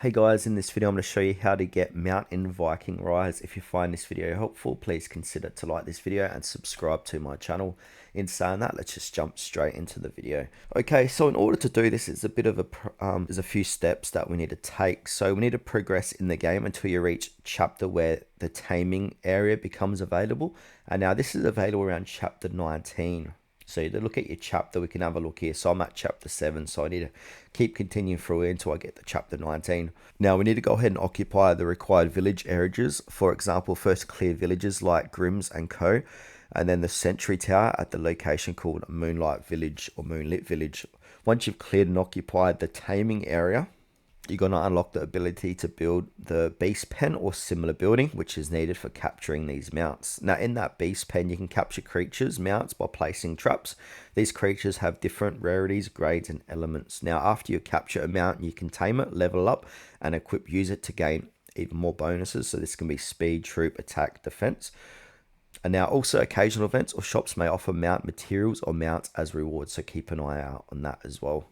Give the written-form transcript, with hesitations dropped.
Hey guys, in this video I'm going to show you how to get mount in Viking Rise. If you find this video helpful, please consider to like this video and subscribe to my channel. In saying that, let's just jump straight into the video. Okay, so in order to do this, it's a bit of there's a few steps that we need to take. So we need to progress in the game until you reach chapter where the taming area becomes available. And now this is available around chapter 19. So to look at your chapter, we can have a look here. So I'm at chapter 7, so I need to keep continuing through until I get to chapter 19. Now we need to go ahead and occupy the required village areas. For example, first clear villages like Grimm's and Co. And then the sentry tower at the location called Moonlight Village or Moonlit Village. Once you've cleared and occupied the taming area, you're going to unlock the ability to build the beast pen or similar building, which is needed for capturing these mounts. Now in that beast pen, you can capture creatures, mounts by placing traps. These creatures have different rarities, grades and elements. Now after you capture a mount, you can tame it, level up and equip use it to gain even more bonuses. So this can be speed, troop, attack, defense. And now also occasional events or shops may offer mount materials or mounts as rewards. So keep an eye out on that as well.